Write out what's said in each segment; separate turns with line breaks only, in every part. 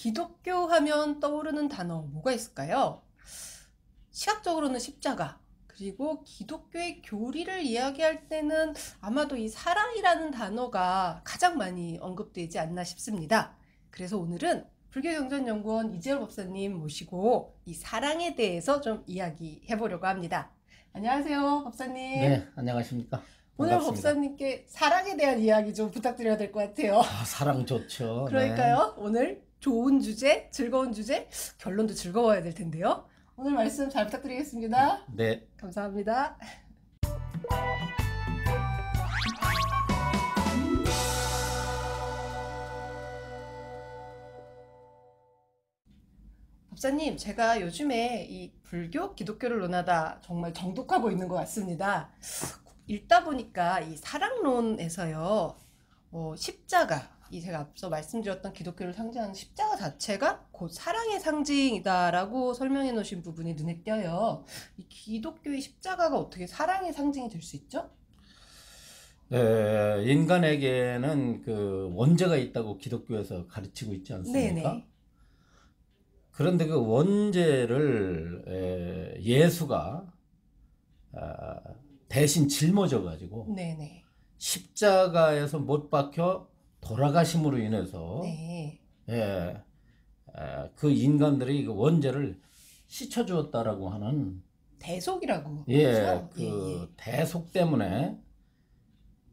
기독교 하면 떠오르는 단어 뭐가 있을까요? 시각적으로는 십자가, 그리고 기독교의 교리를 이야기할 때는 아마도 이 사랑이라는 단어가 가장 많이 언급되지 않나 싶습니다. 그래서 오늘은 불교경전연구원 이재열 법사님 모시고 이 사랑에 대해서 좀 이야기해 보려고 합니다. 안녕하세요, 법사님.
네, 안녕하십니까.
오늘
반갑습니다.
법사님께 사랑에 대한 이야기 좀 부탁드려야 될 것 같아요.
사랑 좋죠.
그러니까요. 오늘 좋은 주제, 즐거운 주제, 결론도 즐거워야 될 텐데요. 오늘 말씀 잘 부탁드리겠습니다.
네.
감사합니다. 법사님, 제가 요즘에 이 불교, 기독교를 논하다 정말 정독하고 있는 것 같습니다. 읽다 보니까 이 사랑론에서요, 십자가, 이 제가 앞서 말씀드렸던 기독교를 상징하는 십자가 자체가 곧 사랑의 상징이다라고 설명해 놓으신 부분이 눈에 띄어요. 이 기독교의 십자가가 어떻게 사랑의 상징이 될 수 있죠?
인간에게는 그 원죄가 있다고 기독교에서 가르치고 있지 않습니까?
네네.
그런데 그 원죄를 예수가 대신 짊어져 가지고
네네.
십자가에서 못 박혀 돌아가심으로 인해서
네.
그 인간들이 그 원죄를 씻어 주었다라고 하는
대속이라고
예,
하죠?
그 대속 때문에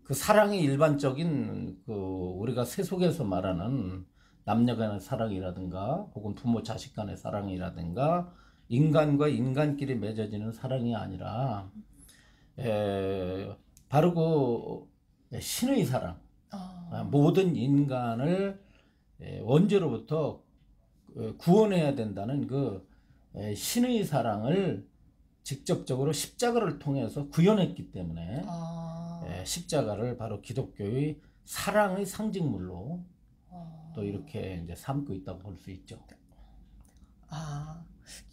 그 사랑이 일반적인 그 우리가 세속에서 말하는 남녀 간의 사랑이라든가 혹은 부모 자식 간의 사랑이라든가 인간과 인간끼리 맺어지는 사랑이 아니라 바로 그 신의 사랑, 모든 인간을 원죄로부터 구원해야 된다는 그 신의 사랑을 직접적으로 십자가를 통해서 구현했기 때문에 십자가를 바로 기독교의 사랑의 상징물로 또 이렇게 이제 삼고 있다고 볼 수 있죠.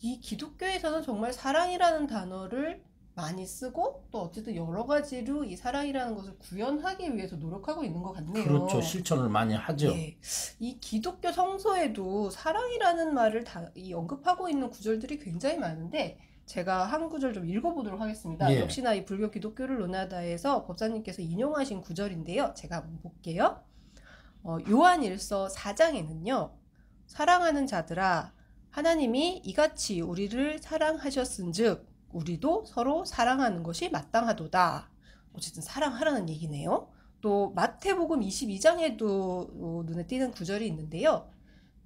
이 기독교에서는 정말 사랑이라는 단어를 많이 쓰고 또 어쨌든 여러 가지로 이 사랑이라는 것을 구현하기 위해서 노력하고 있는 것 같네요.
그렇죠. 실천을 많이 하죠.
예. 이 기독교 성서에도 사랑이라는 말을 언급하고 있는 구절들이 굉장히 많은데 제가 한 구절 좀 읽어보도록 하겠습니다.
예.
역시나 이 불교 기독교를 논하다에서 법사님께서 인용하신 구절인데요. 제가 한번 볼게요. 요한일서 4장에는요. 사랑하는 자들아 하나님이 이같이 우리를 사랑하셨은즉 우리도 서로 사랑하는 것이 마땅하도다. 어쨌든 사랑하라는 얘기네요. 또 마태복음 22장에도 눈에 띄는 구절이 있는데요.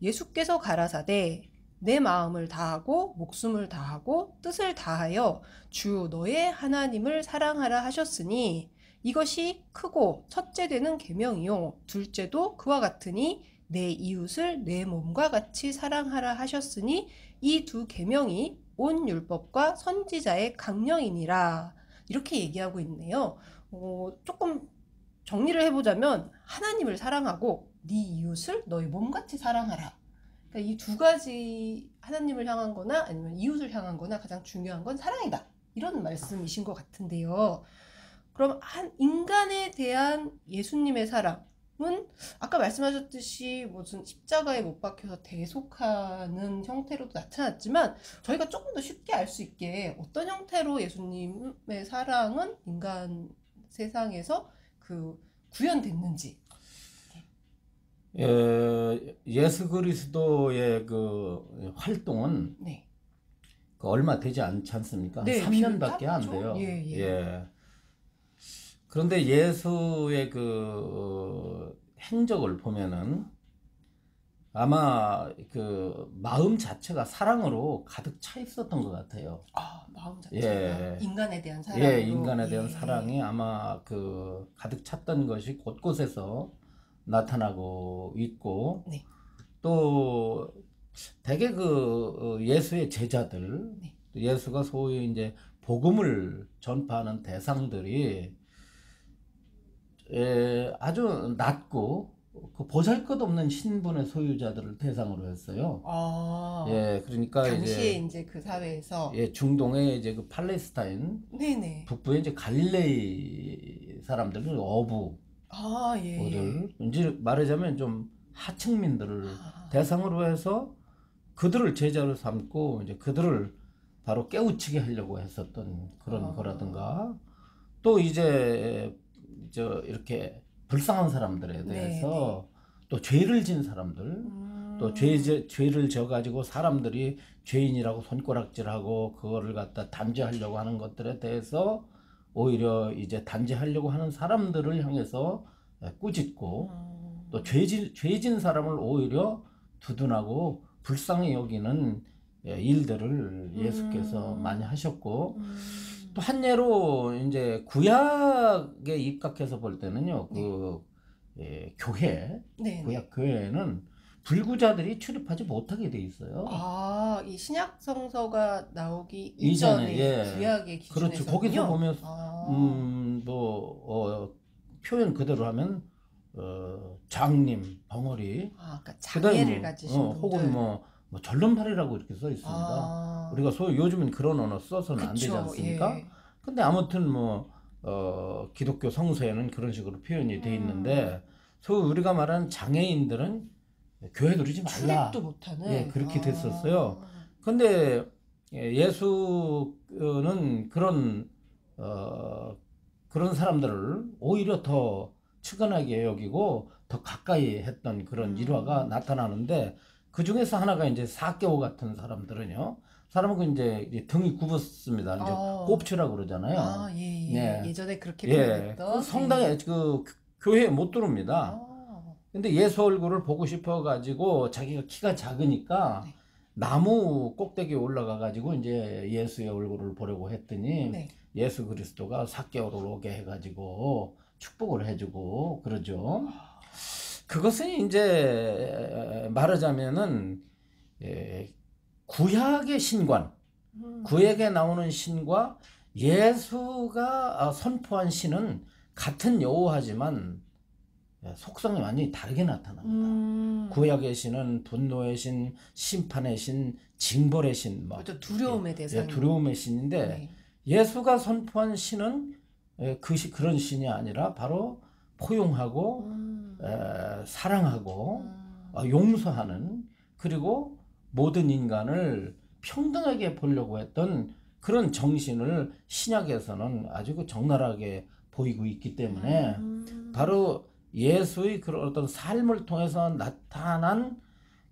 예수께서 가라사대 내 마음을 다하고 목숨을 다하고 뜻을 다하여 주 너의 하나님을 사랑하라 하셨으니 이것이 크고 첫째 되는 계명이요 둘째도 그와 같으니 내 이웃을 내 몸과 같이 사랑하라 하셨으니 이 두 계명이 온 율법과 선지자의 강령이니라 이렇게 얘기하고 있네요. 조금 정리를 해보자면 하나님을 사랑하고 네 이웃을 너의 몸같이 사랑하라. 그러니까 이 두 가지 하나님을 향한 거나 아니면 이웃을 향한 거나 가장 중요한 건 사랑이다. 이런 말씀이신 것 같은데요. 그럼 한 인간에 대한 예수님의 사랑은 아까 말씀하셨듯이 무슨 십자가에 못 박혀서 대속하는 형태로도 나타났지만 저희가 조금 더 쉽게 알 수 있게 어떤 형태로 예수님의 사랑은 인간 세상에서 구현됐는지.
예수 그리스도의 그 활동은
네.
그 얼마 되지 않지 않습니까?
네,
3년밖에 안
비슷하죠?
돼요.
예.
그런데 예수의 그 행적을 보면은 아마 그 마음 자체가 사랑으로 가득 차 있었던 것 같아요.
마음 자체가 인간에 대한 사랑으로.
인간에 대한 사랑이 아마 그 가득 찼던 것이 곳곳에서 나타나고 있고,
네.
또 대개 그 예수의 제자들,
네.
예수가 소위 이제 복음을 전파하는 대상들이 아주 낮고 그 보잘것없는 신분의 소유자들을 대상으로 했어요. 그러니까
당시에 이제 그 사회에서
중동의 이제 그 팔레스타인
네네.
북부의 이제 갈릴레이 사람들은 어부들 이제 말하자면 좀 하층민들을 대상으로 해서 그들을 제자로 삼고 이제 그들을 바로 깨우치게 하려고 했었던 그런 거라든가, 또 이제 이렇게 불쌍한 사람들에 대해서 또 죄를 진 사람들, 또 죄를 져가지고 사람들이 죄인이라고 손가락질하고 그거를 갖다 단죄하려고 하는 것들에 대해서 오히려 이제 단죄하려고 하는 사람들을 향해서 꾸짖고, 또 죄진 사람을 오히려 두둔하고 불쌍히 여기는 일들을 예수께서 많이 하셨고, 또 한 예로 이제 구약에 입각해서 볼 때는요, 교회, 구약 교회에는 불구자들이 출입하지 못하게 돼 있어요.
이 신약 성서가 나오기 이전에 구약의 기준에서는요.
그렇죠. 거기서 보면 표현 그대로 하면 장님, 벙어리,
그러니까 장애를
뭐,
가지신 분들,
혹은 뭐 절름발이라고 이렇게 써 있습니다. 우리가 요즘은 그런 언어 써서는 안 되지 않습니까? 근데 아무튼 기독교 성서에는 그런 식으로 표현이 돼 있는데, 우리가 말하는 장애인들은 교회 들이지 말라,
출입도 못하는,
그렇게 됐었어요. 근데 예수는 그런 사람들을 오히려 더 측은하게 여기고 더 가까이 했던 그런 일화가 나타나는데, 그 중에서 하나가 이제 사개오 같은 사람들은요, 사람은 이제 등이 굽었습니다. 이제 꼽추라고 그러잖아요.
예전에 그렇게 표현했던.
성당에 교회에 못 들어옵니다. 근데 예수 얼굴을 보고 싶어가지고 자기가 키가 작으니까 나무 꼭대기에 올라가가지고 이제 예수의 얼굴을 보려고 했더니 예수 그리스도가 사개오를 오게 해가지고 축복을 해주고 그러죠. 그것은 이제 말하자면은 구약의 신관, 구약에 나오는 신과 예수가 선포한 신은 같은 여호와지만 속성이 완전히 다르게 나타납니다. 구약의 신은 분노의 신, 심판의 신, 징벌의 신,
그렇죠. 두려움의 대상.
두려움의 신인데, 예수가 선포한 신은 그런 신이 아니라 바로 포용하고 사랑하고 용서하는, 그리고 모든 인간을 평등하게 보려고 했던 그런 정신을 신약에서는 아주 적나라하게 보이고 있기 때문에, 바로 예수의 그런 어떤 삶을 통해서 나타난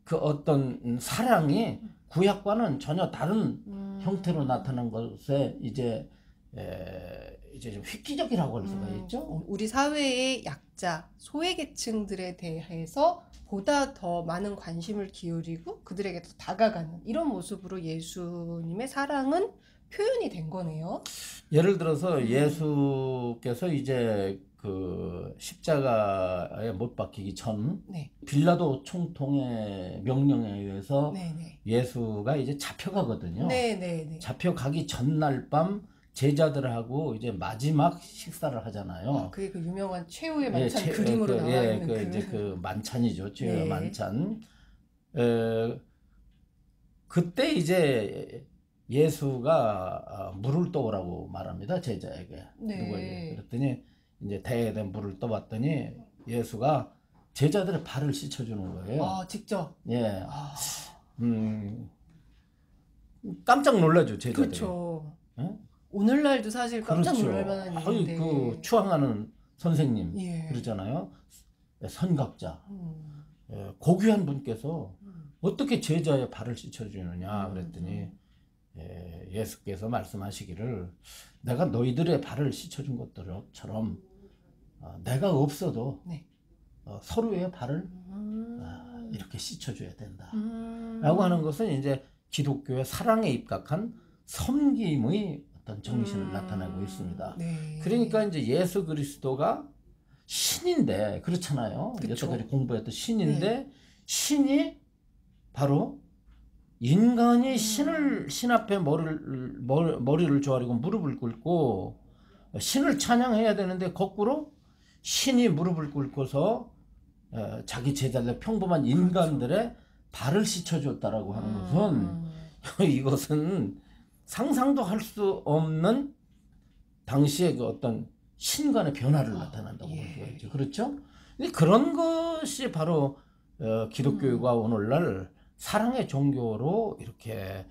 그 어떤 사랑이 구약과는 전혀 다른 형태로 나타난 것에 이제 좀 획기적이라고 할 수가 있죠.
우리 사회의 약자, 소외계층들에 대해서 보다 더 많은 관심을 기울이고 그들에게 더 다가가는 이런 모습으로 예수님의 사랑은 표현이 된 거네요.
예를 들어서 예수께서 이제 그 십자가에 못 박히기 전 빌라도 총통의 명령에 의해서 예수가 이제 잡혀가거든요. 잡혀가기 전날 밤 제자들하고 이제 마지막 식사를 하잖아요.
그게 그 유명한 최후의 만찬 그림으로 나와 있는
이제 그 만찬이죠. 최후의 만찬. 그때 이제 예수가 물을 떠오라고 말합니다. 제자에게. 누구에게. 그랬더니 이제 대에 물을 떠봤더니 예수가 제자들의 발을 씻어주는 거예요.
직접?
깜짝 놀라죠, 제자들이.
그렇죠. 오늘날도 사실 깜짝 놀랄 만한 일인데.
그 추앙하는 선생님 그러잖아요. 선각자. 고귀한 분께서 어떻게 제자의 발을 씻어주느냐 그랬더니 예수께서 말씀하시기를, 내가 너희들의 발을 씻어준 것처럼 내가 없어도 서로의 발을 이렇게 씻어줘야 된다 라고 하는 것은 이제 기독교의 사랑에 입각한 섬김의 어떤 정신을 나타내고 있습니다. 그러니까 이제 예수 그리스도가 신인데, 그렇잖아요. 여태까지 공부했던 신인데, 신이 바로 인간이 신 앞에 머리를 조아리고 무릎을 꿇고 신을 찬양해야 되는데, 거꾸로 신이 무릎을 꿇고서 자기 제자들, 평범한 인간들의 발을 씻어줬다라고 하는 것은 이것은 상상도 할 수 없는 당시의 그 어떤 신관의 변화를 나타난다고 볼 수가 있죠. 그렇죠? 그런 것이 바로 기독교가 오늘날 사랑의 종교로 이렇게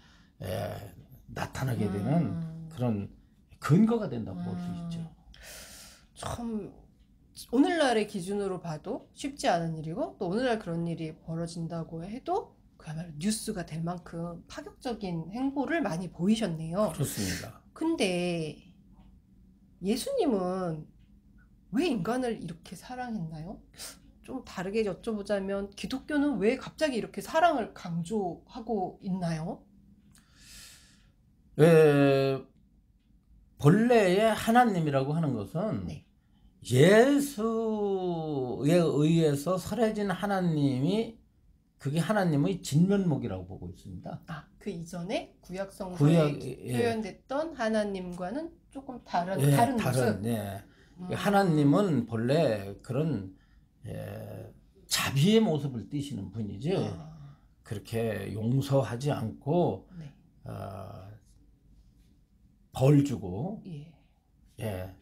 나타나게 되는 그런 근거가 된다고 볼 수 있죠.
참 오늘날의 기준으로 봐도 쉽지 않은 일이고 또 오늘날 그런 일이 벌어진다고 해도 그야말로 뉴스가 될 만큼 파격적인 행보를 많이 보이셨네요.
그렇습니다.
근데 예수님은 왜 인간을 이렇게 사랑했나요? 좀 다르게 여쭤보자면 기독교는 왜 갑자기 이렇게 사랑을 강조하고 있나요?
본래의 하나님이라고 하는 것은
네.
예수에 의해서 설해진 하나님이 그게 하나님의 진면목이라고 보고 있습니다.
아, 그 이전에 구약 성서에
예.
표현됐던 하나님과는 조금 다른 모습.
예. 하나님은 본래 그런 자비의 모습을 띠시는 분이지 그렇게 용서하지 않고
네.
벌 주고
예.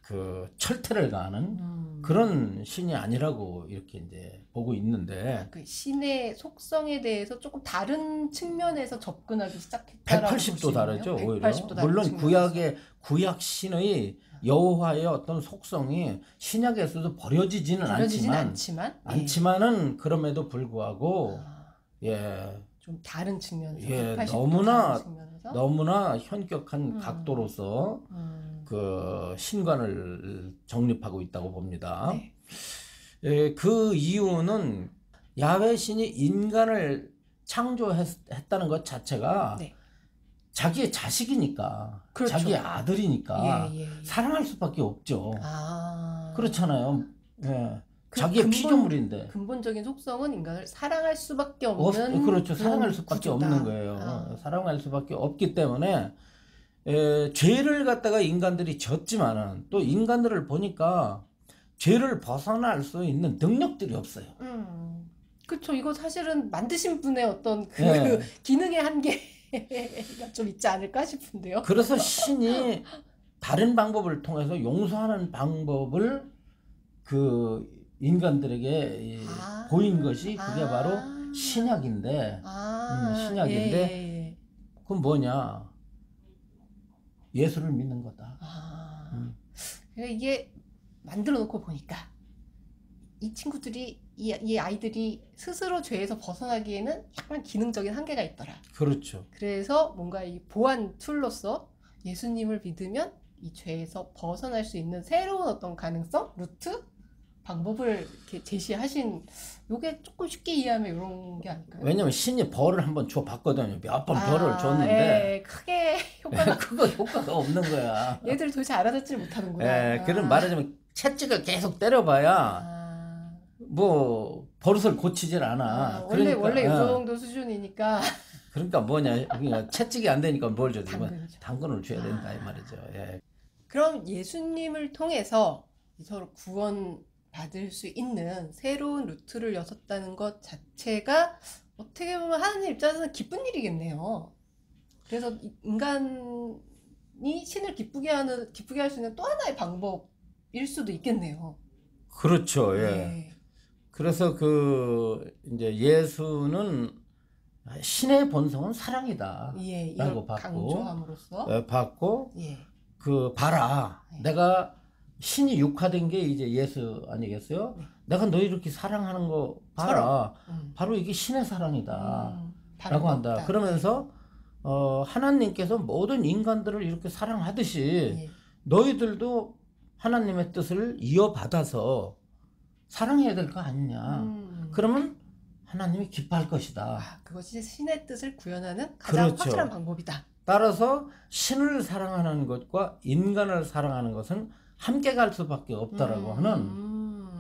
그 철퇴를 가하는 그런 신이 아니라고 이렇게 이제 보고 있는데
그 신의 속성에 대해서 조금 다른 측면에서 접근하기 시작했다라고
180도 다르죠. 오히려
180도 다른
물론
측면에서.
구약 신의 여호와의 어떤 속성이 신약에서도 버려지지는 않지만은 그럼에도 불구하고
좀 다른 측면에서
180도 다른
측면에서
너무나 현격한 각도로서 그 신관을 정립하고 있다고 봅니다.
네.
그 이유는 야훼 신이 인간을 창조했다는 것 자체가 자기의 자식이니까,
그렇죠.
자기의 아들이니까
예.
사랑할 수밖에 없죠.
아.
그렇잖아요. 자기의 피조물인데.
근본적인 속성은 인간을 사랑할 수밖에 없는
그렇죠. 사랑할 수밖에
구조다.
없는 거예요. 사랑할 수밖에 없기 때문에 죄를 갖다가 인간들이 졌지만은 또 인간들을 보니까 죄를 벗어날 수 있는 능력들이 없어요.
그렇죠. 이거 사실은 만드신 분의 어떤 그 기능의 한계가 좀 있지 않을까 싶은데요.
그래서 신이 다른 방법을 통해서 용서하는 방법을 그 인간들에게 보인 것이 그게 바로 신약인데, 신약인데, 그건 뭐냐? 예수를 믿는 거다.
그러니까 이게 만들어 놓고 보니까 이 친구들이 이 아이들이 스스로 죄에서 벗어나기에는 약간 기능적인 한계가 있더라.
그렇죠.
그래서 뭔가 이 보완 툴로서 예수님을 믿으면 이 죄에서 벗어날 수 있는 새로운 어떤 가능성, 루트, 방법을 이렇게 제시하신 요게 조금 쉽게 이해하면 이런 게 아닐까요?
왜냐면 신이 벌을 한번 줘 봤거든요. 몇 번 벌을 줬는데
크게 효과가
그거 효과가 없는 거야.
얘들이 도대체 알아듣질 못하는구나.
그런 말하자면 채찍을 계속 때려봐야 뭐 버릇을 고치질 않아.
원래 이 정도 수준이니까.
그러니까 뭐냐, 그러니까 채찍이 안 되니까 뭘 줘야
돼?
당근을 줘야 된다 이 말이죠.
그럼 예수님을 통해서 서로 구원 받을 수 있는 새로운 루트를 여셨다는 것 자체가 어떻게 보면 하나님 입장에서는 기쁜 일이겠네요. 그래서 인간이 신을 기쁘게 할 수 있는 또 하나의 방법일 수도 있겠네요.
그렇죠. 그래서 이제 예수는 신의 본성은 사랑이다. 라고
강조함으로써
받고 봐라. 내가 신이 육화된 게 이제 예수 아니겠어요? 내가 너 이렇게 사랑하는 거 봐라. 바로 이게 신의 사랑이다. 라고 한다. 그러면서 하나님께서 모든 인간들을 이렇게 사랑하듯이 너희들도 하나님의 뜻을 이어받아서 사랑해야 될 거 아니냐. 그러면 하나님이 기뻐할 것이다.
그것이 신의 뜻을 구현하는 가장
그렇죠.
확실한 방법이다.
따라서 신을 사랑하는 것과 인간을 사랑하는 것은 함께 갈 수밖에 없다라고 하는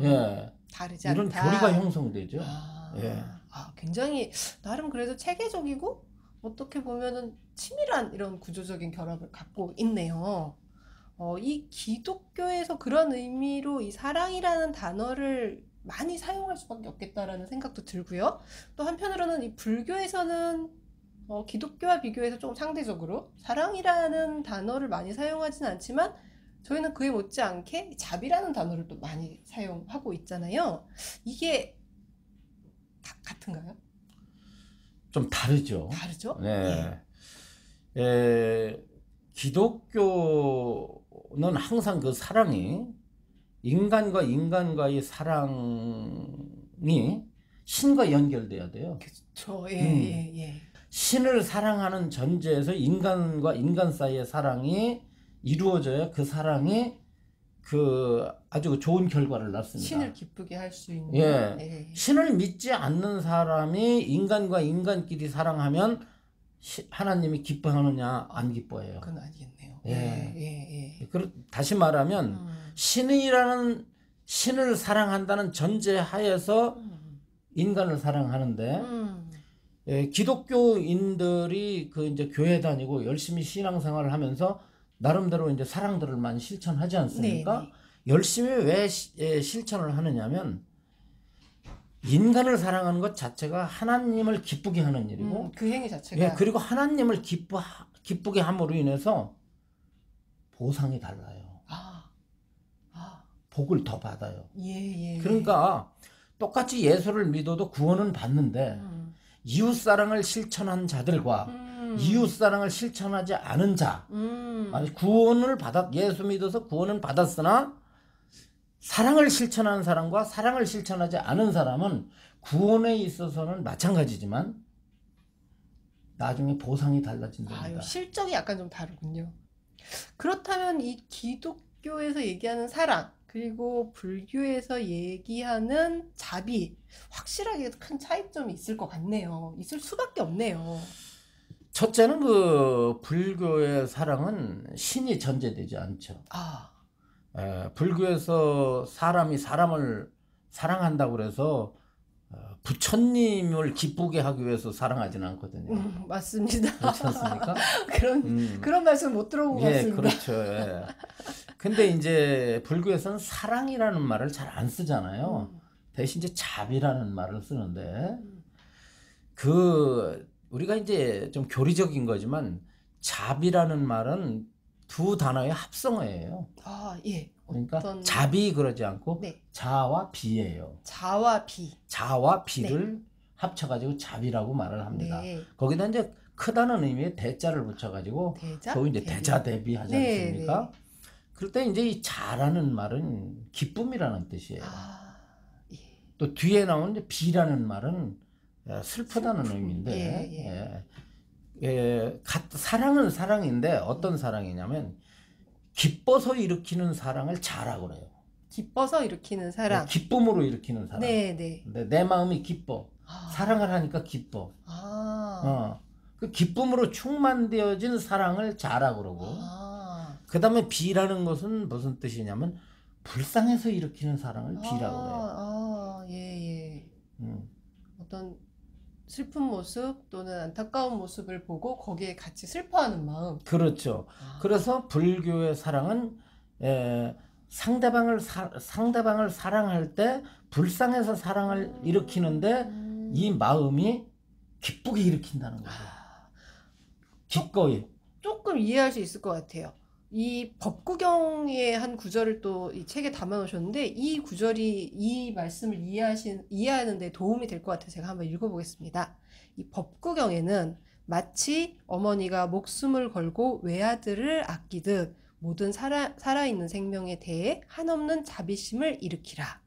다르지
이런
않다.
교리가 형성되죠.
굉장히 나름 그래도 체계적이고 어떻게 보면은 치밀한 이런 구조적인 결합을 갖고 있네요. 이 기독교에서 그런 의미로 이 사랑이라는 단어를 많이 사용할 수밖에 없겠다라는 생각도 들고요. 또 한편으로는 이 불교에서는 기독교와 비교해서 조금 상대적으로 사랑이라는 단어를 많이 사용하진 않지만 저희는 그에 못지않게 자비라는 단어를 또 많이 사용하고 있잖아요. 이게 같은가요?
좀 다르죠.
다르죠?
네. 기독교는 항상 그 사랑이 인간과 인간과의 사랑이 신과 연결돼야 돼요.
그렇죠.
음. 신을 사랑하는 전제에서 인간과 인간 사이의 사랑이 이루어져야 그 사랑이 그 아주 좋은 결과를 낳습니다.
신을 기쁘게 할 수 있는.
예. 신을 믿지 않는 사람이 인간과 인간끼리 사랑하면 하나님이 기뻐하느냐 안 기뻐해요.
그건 아니겠네요.
다시 말하면 신을 사랑한다는 전제 하에서 인간을 사랑하는데 기독교인들이 그 이제 교회 다니고 열심히 신앙생활을 하면서 나름대로 이제 사랑들을 많이 실천하지 않습니까? 열심히 왜 실천을 하느냐면 인간을 사랑하는 것 자체가 하나님을 기쁘게 하는 일이고
그 행위 자체가
그리고 하나님을 기쁘게 함으로 인해서 보상이 달라요. 복을 더 받아요. 그러니까 똑같이 예수를 믿어도 구원은 받는데 이웃사랑을 실천한 자들과 이웃사랑을 실천하지 않은 자 예수 믿어서 구원은 받았으나 사랑을 실천하는 사람과 사랑을 실천하지 않은 사람은 구원에 있어서는 마찬가지지만 나중에 보상이 달라진답니다.
실적이 약간 좀 다르군요. 그렇다면 이 기독교에서 얘기하는 사랑 그리고 불교에서 얘기하는 자비 확실하게 큰 차이점이 있을 것 같네요. 있을 수밖에 없네요.
첫째는 그 불교의 사랑은 신이 전제되지 않죠. 불교에서 사람이 사람을 사랑한다고 그래서 부처님을 기쁘게 하기 위해서 사랑하지는 않거든요.
맞습니다.
그렇지 않습니까?
그런 말씀 못 들어본 것 같습니다.
그렇죠. 근데 이제 불교에서는 사랑이라는 말을 잘 안 쓰잖아요. 대신 이제 자비라는 말을 쓰는데 우리가 이제 좀 교리적인 거지만 자비라는 말은 두 단어의 합성어예요. 그러니까 자비 그러지 않고 자와 비예요.
자와 비.
자와 비를 합쳐가지고 자비라고 말을 합니다. 거기다 이제 크다는 의미의 대자를 붙여가지고 거기 이제 대자대비 하지 않습니까? 그럴 때 이제 이 자라는 말은 기쁨이라는 뜻이에요. 또 뒤에 나오는 이제 비라는 말은 슬프다는 의미인데 사랑은 사랑인데 어떤 사랑이냐면 기뻐서 일으키는 사랑을 자라고 그래요.
기뻐서 일으키는 사랑.
기쁨으로 일으키는 사랑. 근데 내 마음이 기뻐. 사랑을 하니까 기뻐. 그 기쁨으로 충만되어진 사랑을 자라고 그러고. 그 다음에 비라는 것은 무슨 뜻이냐면 불쌍해서 일으키는 사랑을 비라고 그래요.
어떤 슬픈 모습 또는 안타까운 모습을 보고 거기에 같이 슬퍼하는 마음.
그렇죠. 그래서 불교의 사랑은 상대방을 사랑할 때 불쌍해서 사랑을 일으키는데 이 마음이 기쁘게 일으킨다는 거죠. 기꺼이.
조금 이해할 수 있을 것 같아요. 이 법구경의 한 구절을 또 이 책에 담아 놓으셨는데 이 구절이 이 말씀을 이해하는 데 도움이 될 것 같아서 제가 한번 읽어보겠습니다. 이 법구경에는 마치 어머니가 목숨을 걸고 외아들을 아끼듯 모든 살아있는 생명에 대해 한없는 자비심을 일으키라.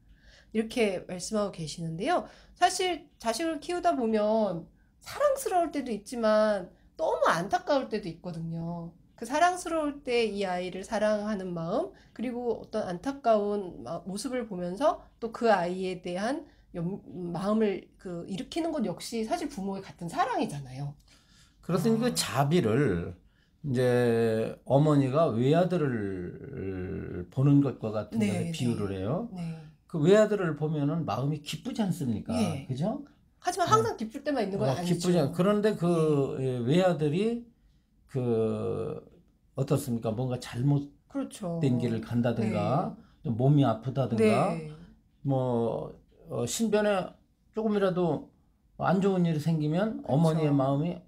이렇게 말씀하고 계시는데요. 사실 자식을 키우다 보면 사랑스러울 때도 있지만 너무 안타까울 때도 있거든요. 그 사랑스러울 때 이 아이를 사랑하는 마음, 그리고 어떤 안타까운 모습을 보면서 또 그 아이에 대한 마음을 일으키는 것 역시 사실 부모의 같은 사랑이잖아요.
그래서 그 자비를 이제 어머니가 외아들을 보는 것과 같은 것에 비유를 해요. 그 외아들을 보면은 마음이 기쁘지 않습니까? 그죠?
하지만 항상 기쁠 때만 있는 건 아니죠.
기쁘지 않. 그런데 그 외아들이 어떻습니까? 뭔가 잘못된 길을 간다든가, 몸이 아프다든가, 신변에 조금이라도 안 좋은 일이 생기면 어머니의 마음이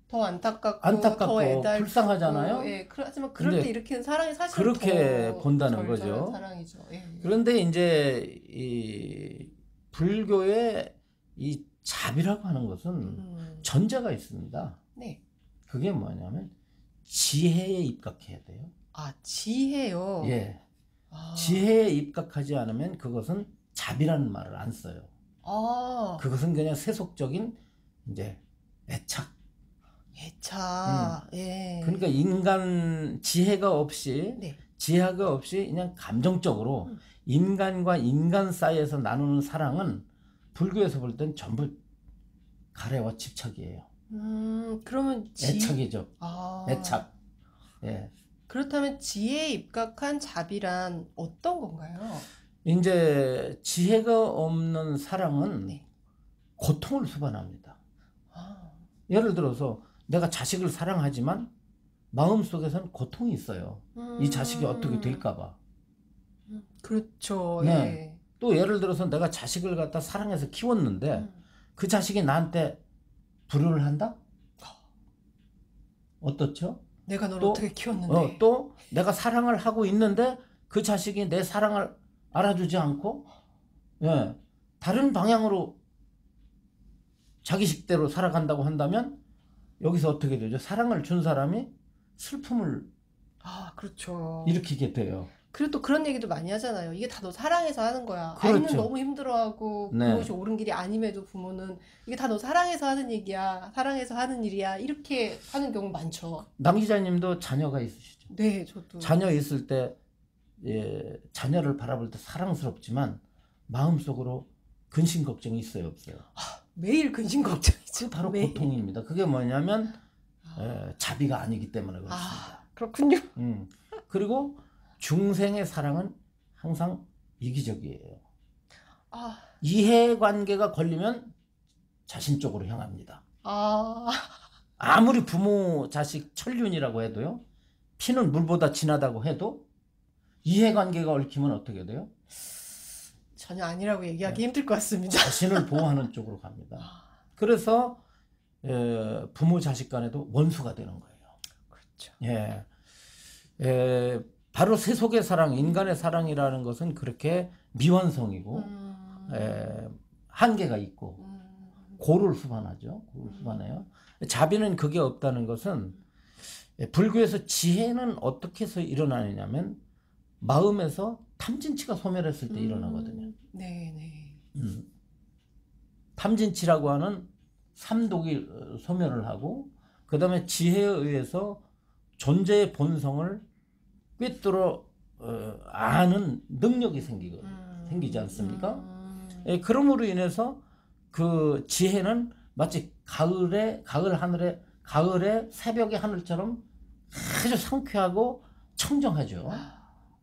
더 안타깝고 더 애달프고,
불쌍하잖아요.
하지만 그럴 때 일으키는 사랑이 사실
그렇게
더
본다는 거죠.
사랑이죠.
그런데 이제 이 불교의 이 자비라고 하는 것은 전제가 있습니다.
네.
그게 뭐냐면 지혜에 입각해야 돼요.
아, 지혜요.
예.
아.
지혜에 입각하지 않으면 그것은 자비라는 말을 안 써요.
아.
그것은 그냥 세속적인 이제 애착.
애착. 예.
그러니까 인간 지혜가 없이
네.
지혜가 없이 그냥 감정적으로 인간과 인간 사이에서 나누는 사랑은 불교에서 볼 땐 전부 가래와 집착이에요.
그러면
애착이죠.
아.
애착. 예.
그렇다면 지혜에 입각한 자비란 어떤 건가요?
이제 지혜가 없는 사랑은
네.
고통을 수반합니다.
아.
예를 들어서 내가 자식을 사랑하지만 마음속에서는 고통이 있어요. 이 자식이 어떻게 될까봐.
그렇죠.
네.
예.
또 예를 들어서 내가 자식을 갖다 사랑해서 키웠는데 그 자식이 나한테 불효를 한다? 어떻죠?
내가 널
또,
어떻게 키웠는데.
또 내가 사랑을 하고 있는데 그 자식이 내 사랑을 알아주지 않고 예, 다른 방향으로 자기 식대로 살아간다고 한다면 여기서 어떻게 되죠? 사랑을 준 사람이 슬픔을
아, 그렇죠.
일으키게 돼요.
그리고 또 그런 얘기도 많이 하잖아요. 이게 다 너 사랑해서 하는 거야.
그렇죠.
아이는 너무 힘들어하고
네.
그것이 옳은 길이 아님에도 부모는 이게 다 너 사랑해서 하는 얘기야. 사랑해서 하는 일이야. 이렇게 하는 경우 많죠.
남 기자님도 자녀가 있으시죠?
네, 저도.
자녀 있을 때 예, 자녀를 바라볼 때 사랑스럽지만 마음속으로 근심 걱정이 있어요, 없어요?
매일 근심 걱정이죠.
그 바로
매일.
고통입니다. 그게 뭐냐면 자비가 아니기 때문에 그렇습니다.
아, 그렇군요.
그리고 중생의 사랑은 항상 이기적이에요.
아,
이해관계가 걸리면 자신 쪽으로 향합니다.
아,
아무리 부모 자식 천륜이라고 해도요. 피는 물보다 진하다고 해도 이해관계가 얽히면 어떻게 돼요?
전혀 아니라고 얘기하기 힘들 것 같습니다.
자신을 보호하는 쪽으로 갑니다. 그래서 부모 자식 간에도 원수가 되는 거예요.
그렇죠.
바로 세속의 사랑, 인간의 사랑이라는 것은 그렇게 미완성이고 한계가 있고 고를 수반하죠. 고를 수반해요. 자비는 그게 없다는 것은 불교에서 지혜는 어떻게 해서 일어나느냐면 마음에서 탐진치가 소멸했을 때 일어나거든요.
네.
탐진치라고 하는 삼독이 소멸을 하고 그 다음에 지혜에 의해서 존재의 본성을 꿰뚫어 아는 능력이 생기지 않습니까? 그러므로 인해서 그 지혜는 마치 가을의 새벽의 하늘처럼 아주 상쾌하고 청정하죠.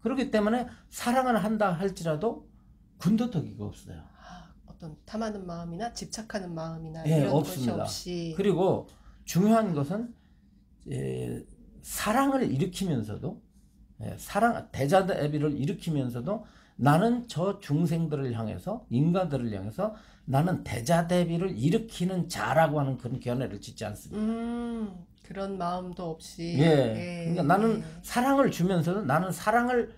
그렇기 때문에 사랑을 한다 할지라도 군더더기가 없어요.
어떤 탐하는 마음이나 집착하는 마음이나
예,
이런
없습니다.
것이 없이.
그리고 중요한 것은 사랑을 일으키면서도 대자대비를 일으키면서도 나는 저 중생들을 향해서 인간들을 향해서 나는 대자대비를 일으키는 자라고 하는 그런 견해를 짓지 않습니다.
그런 마음도 없이.
그러니까 나는 사랑을 주면서도 나는 사랑을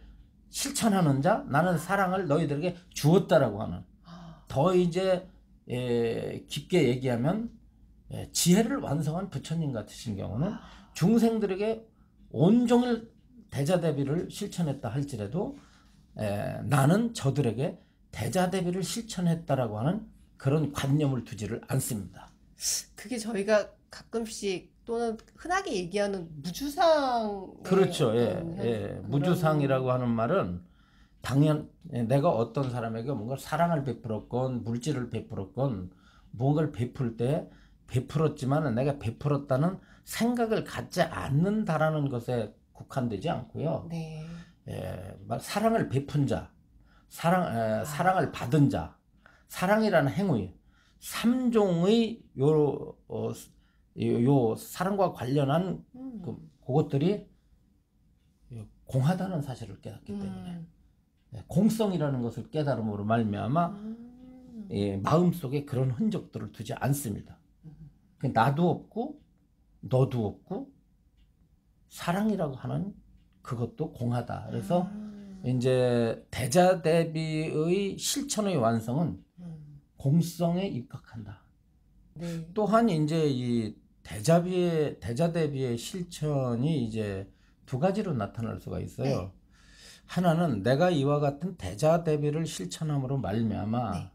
실천하는 자, 나는 사랑을 너희들에게 주었다라고 하는. 더 이제 깊게 얘기하면 지혜를 완성한 부처님 같으신 경우는 중생들에게 온종일 대자대비를 실천했다 할지라도 나는 저들에게 대자대비를 실천했다라고 하는 그런 관념을 두지를 않습니다.
그게 저희가 또는 흔하게 얘기하는 무주상.
그렇죠. 무주상이라고 하는 말은 내가 어떤 사람에게 뭔가 사랑을 베풀었건 물질을 베풀었건 무언가를 베풀 때 베풀었지만 내가 베풀었다는 생각을 갖지 않는다라는 것에 국한되지 않고요.
네.
사랑을 베푼 자, 사랑을 받은 자, 사랑이라는 행위, 3종의 요 사랑과 관련한 그것들이 공하다는 사실을 깨닫기 때문에 공성이라는 것을 깨달음으로 말미암아 마음속에 그런 흔적들을 두지 않습니다. 나도 없고 너도 없고 사랑이라고 하는 그것도 공하다. 그래서 이제 대자대비의 실천의 완성은 공성에 입각한다.
네.
또한 이제 이 대자대비의 실천이 이제 두 가지로 나타날 수가 있어요.
네.
하나는 내가 이와 같은 대자대비를 실천함으로 말미암아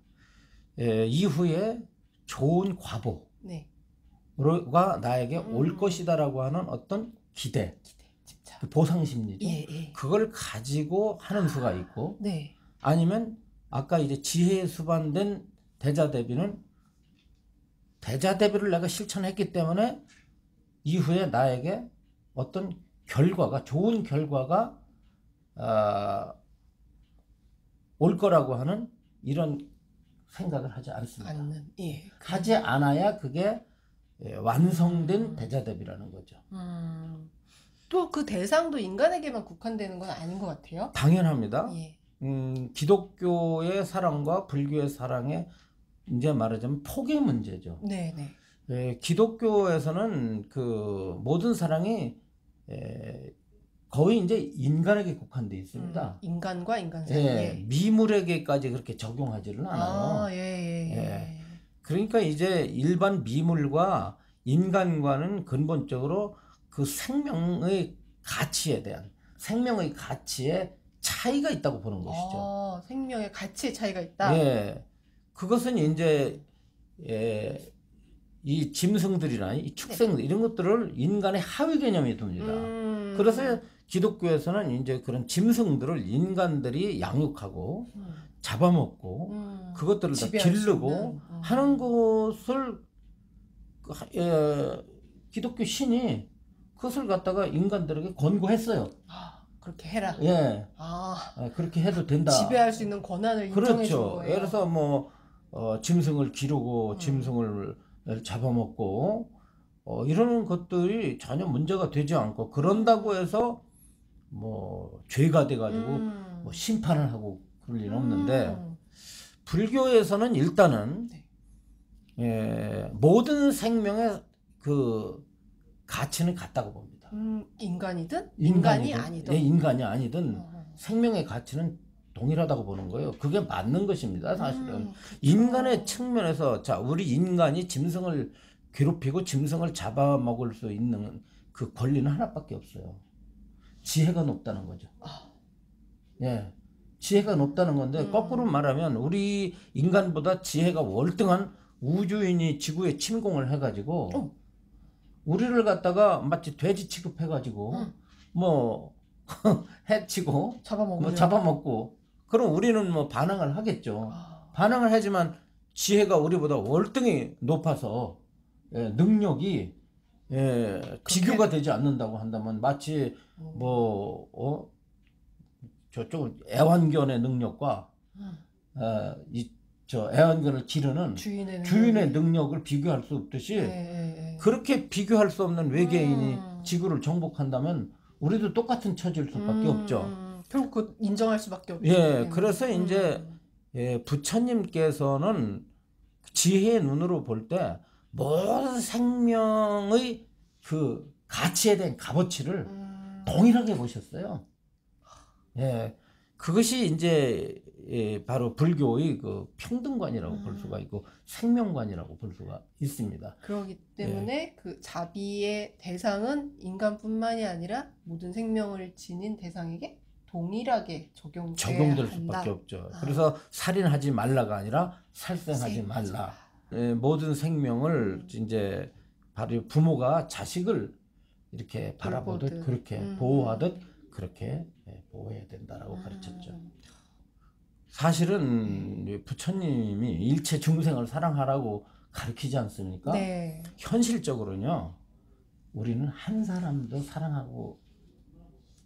이후에 좋은 과보가
네.
나에게 올 것이다라고 하는 어떤 기대,
집착.
그 보상심리죠.
예, 예.
그걸 가지고 하는 수가 있고,
네.
아니면 아까 이제 지혜에 수반된 대자대비는 대자대비를 내가 실천했기 때문에 이후에 나에게 어떤 결과가, 좋은 결과가 올 거라고 하는 이런 생각을 하지 않습니다.
예.
하지 않아야 그게 완성된 대자대비라는 거죠.
또 그 대상도 인간에게만 국한되는 건 아닌 것 같아요.
당연합니다.
예.
기독교의 사랑과 불교의 사랑의 이제 말하자면 폭의 문제죠.
네, 네.
기독교에서는 그 모든 사랑이 거의 이제 인간에게 국한되어 있습니다.
인간과 인간 사이에.
미물에게까지 그렇게 적용하지는 않아요.
아, 예.
그러니까 이제 일반 미물과 인간과는 근본적으로 그 생명의 가치에 대한, 생명의 가치에 차이가 있다고 보는 것이죠.
생명의 가치의 차이가 있다.
예. 그것은 이제 이 짐승들이나 이 축생들 이런 것들을 인간의 하위 개념에 둡니다. 그래서 기독교에서는 이제 그런 짐승들을 인간들이 양육하고 잡아먹고 그것들을 다 기르고 하는 것을 기독교 신이 그것을 갖다가 인간들에게 권고했어요.
그렇게 해라.
예. 그렇게 해도 된다.
지배할 수 있는 권한을 인정해 준
그렇죠.
거예요.
그래서 뭐 짐승을 기르고 짐승을 잡아먹고 이러는 것들이 전혀 문제가 되지 않고, 그런다고 해서 뭐 죄가 돼가지고 뭐 심판을 하고 그럴 일은 없는데, 불교에서는 일단은 모든 생명의 그 가치는 같다고 봅니다.
인간이든 인간이 아니든.
인간이 아니든 생명의 가치는 동일하다고 보는 거예요. 그게 맞는 것입니다, 사실은. 인간의 측면에서, 자, 우리 인간이 짐승을 괴롭히고 짐승을 잡아먹을 수 있는 그 권리는 하나밖에 없어요. 지혜가 높다는 거죠. 예. 지혜가 높다는 건데, 거꾸로 말하면 우리 인간보다 지혜가 월등한 우주인이 지구에 침공을 해가지고 우리를 갖다가 마치 돼지 취급해가지고 뭐 해치고 뭐 잡아먹고, 그럼 우리는 뭐 반항을 하겠죠. 반항을 하지만 지혜가 우리보다 월등히 높아서 능력이 비교가 되지 않는다고 한다면, 마치 뭐 저쪽 애완견의 능력과 저 애완견을 기르는 주인의 능력을 비교할 수 없듯이 그렇게 비교할 수 없는 외계인이 지구를 정복한다면 우리도 똑같은 처지일 수밖에 없죠.
결국 그 인정할 수밖에 없죠.
예, 그래서 이제 부처님께서는 지혜의 눈으로 볼 때 모든 생명의 그 가치에 대한 값어치를 동일하게 보셨어요. 예, 그것이 이제 바로 불교의 그 평등관이라고 볼 수가 있고 생명관이라고 볼 수가 있습니다.
그렇기 때문에 그 자비의 대상은 인간뿐만이 아니라 모든 생명을 지닌 대상에게 동일하게
적용될 수밖에 없죠. 그래서 살인하지 말라가 아니라 살생하지 말라. 모든 생명을 이제 바로 부모가 자식을 이렇게 바라보듯 그렇게 보호하듯 그렇게 보호해야 된다라고 가르쳤죠. 사실은 부처님이 일체 중생을 사랑하라고 가르치지 않습니까?
네.
현실적으로는요, 우리는 한 사람도 사랑하고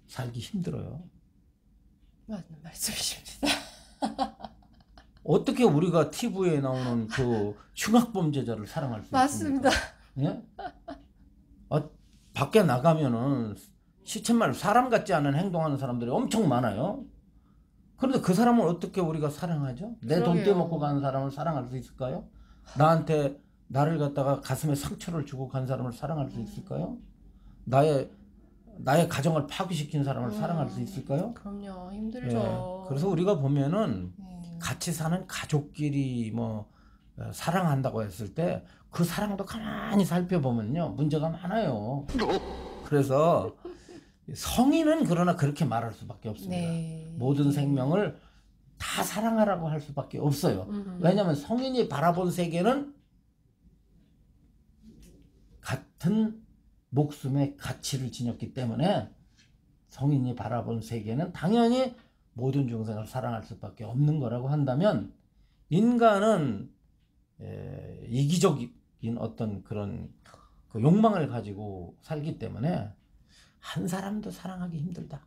살기 힘들어요.
맞는 말씀이십니다.
어떻게 우리가 TV에 나오는 그 흉악범죄자를 사랑할 수
맞습니다.
있습니까? 예? 밖에 나가면은 시쳇말 사람 같지 않은 행동하는 사람들이 엄청 많아요. 그런데 그 사람을 어떻게 우리가 사랑하죠? 내 돈 떼먹고 가는 사람을 사랑할 수 있을까요? 나를 갖다가 가슴에 상처를 주고 간 사람을 사랑할 수 있을까요? 나의 가정을 파괴시킨 사람을 사랑할 수 있을까요?
그럼요, 힘들죠.
그래서 우리가 보면은 같이 사는 가족끼리 뭐 사랑한다고 했을 때 그 사랑도 가만히 살펴보면요 문제가 많아요. 그래서 성인은 그러나 그렇게 말할 수밖에 없습니다.
네.
모든 생명을 다 사랑하라고 할 수밖에 없어요. 왜냐하면 성인이 바라본 세계는 같은 목숨의 가치를 지녔기 때문에 성인이 바라본 세계는 당연히 모든 중생을 사랑할 수밖에 없는 거라고 한다면, 인간은 이기적인 어떤 그런 그 욕망을 가지고 살기 때문에 한 사람도 사랑하기 힘들다.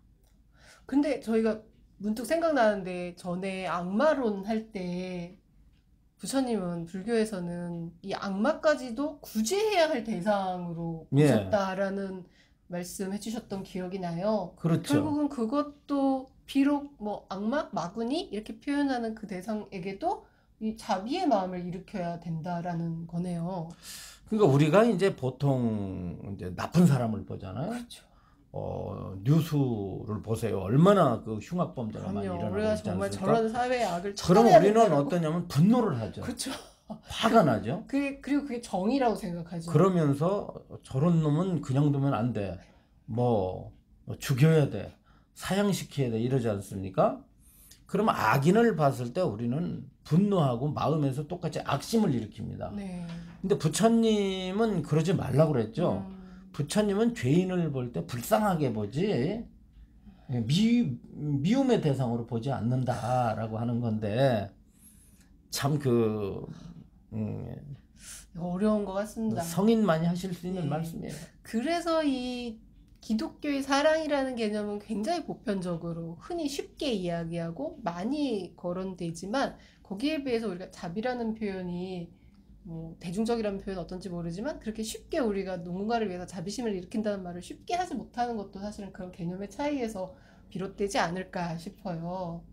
근데 저희가 문득 생각나는데 전에 악마론 할 때 부처님은 불교에서는 이 악마까지도 구제해야 할 대상으로
예.
보셨다라는 말씀 해주셨던 기억이 나요.
그렇죠.
결국은 그것도 비록 뭐 악마, 마구니 이렇게 표현하는 그 대상에게도 이 자비의 마음을 일으켜야 된다라는 거네요.
그러니까 우리가 이제 보통 이제 나쁜 사람을 보잖아요.
그렇죠.
뉴스를 보세요. 얼마나 그 흉악범죄가 많이
그럼요.
일어나고
우리가
있지
정말
않습니까?
저런 사회의 악을
그럼
처단해야
우리는
된다고.
어떠냐면 분노를 하죠.
그렇죠.
화가 나죠.
그리고 그게 정의라고 생각하죠.
그러면서 저런 놈은 그냥 두면 안 돼. 뭐 죽여야 돼. 사형시켜야 돼. 이러지 않습니까? 그럼 악인을 봤을 때 우리는 분노하고 마음에서 똑같이 악심을 일으킵니다.
네.
근데 부처님은 그러지 말라고 그랬죠. 부처님은 죄인을 볼 때 불쌍하게 보지 미움의 대상으로 보지 않는다라고 하는 건데, 참
어려운 것 같습니다.
성인만이 하실 수 있는
네.
말씀이에요.
그래서 이 기독교의 사랑이라는 개념은 굉장히 보편적으로 흔히 쉽게 이야기하고 많이 거론되지만, 거기에 비해서 우리가 자비라는 표현이 뭐 대중적이라는 표현 어떤지 모르지만 그렇게 쉽게 우리가 누군가를 위해서 자비심을 일으킨다는 말을 쉽게 하지 못하는 것도 사실은 그런 개념의 차이에서 비롯되지 않을까 싶어요.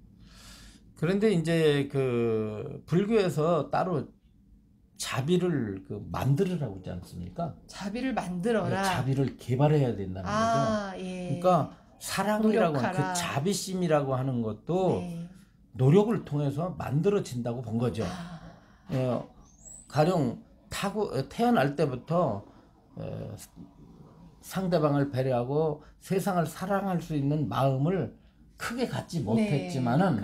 그런데 이제 그 불교에서 따로 자비를 만들으라고 하지 않습니까?
자비를 만들어라.
자비를 개발해야 된다는 거죠.
아, 예.
그러니까 사랑이라고 하는
노력하라.
그 자비심이라고 하는 것도
네.
노력을 통해서 만들어진다고 본 거죠. 가령 태어날 때부터 상대방을 배려하고 세상을 사랑할 수 있는 마음을 크게 갖지 못했지만은,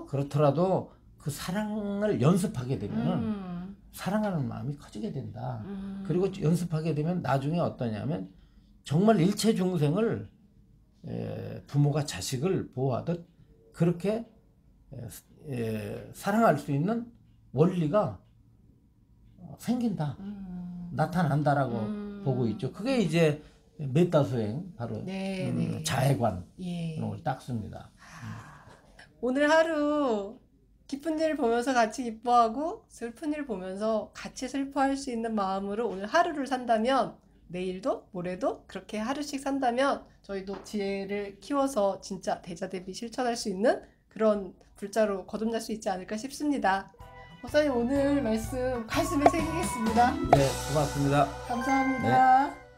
그렇더라도 그 사랑을 연습하게 되면은 사랑하는 마음이 커지게 된다. 그리고 연습하게 되면 나중에 어떠냐면 정말 일체 중생을 부모가 자식을 보호하듯 그렇게 사랑할 수 있는 원리가 생긴다, 나타난다라고 보고 있죠. 그게 이제 메타 수행, 바로
네.
자해관
예.
이런 걸 딱 씁니다.
오늘 하루 기쁜 일 보면서 같이 기뻐하고 슬픈 일 보면서 같이 슬퍼할 수 있는 마음으로 오늘 하루를 산다면, 내일도 모레도 그렇게 하루씩 산다면 저희도 지혜를 키워서 진짜 대자대비 실천할 수 있는 그런 불자로 거듭날 수 있지 않을까 싶습니다. 목사님 오늘 말씀 가슴에 새기겠습니다.
네, 고맙습니다.
감사합니다.
네.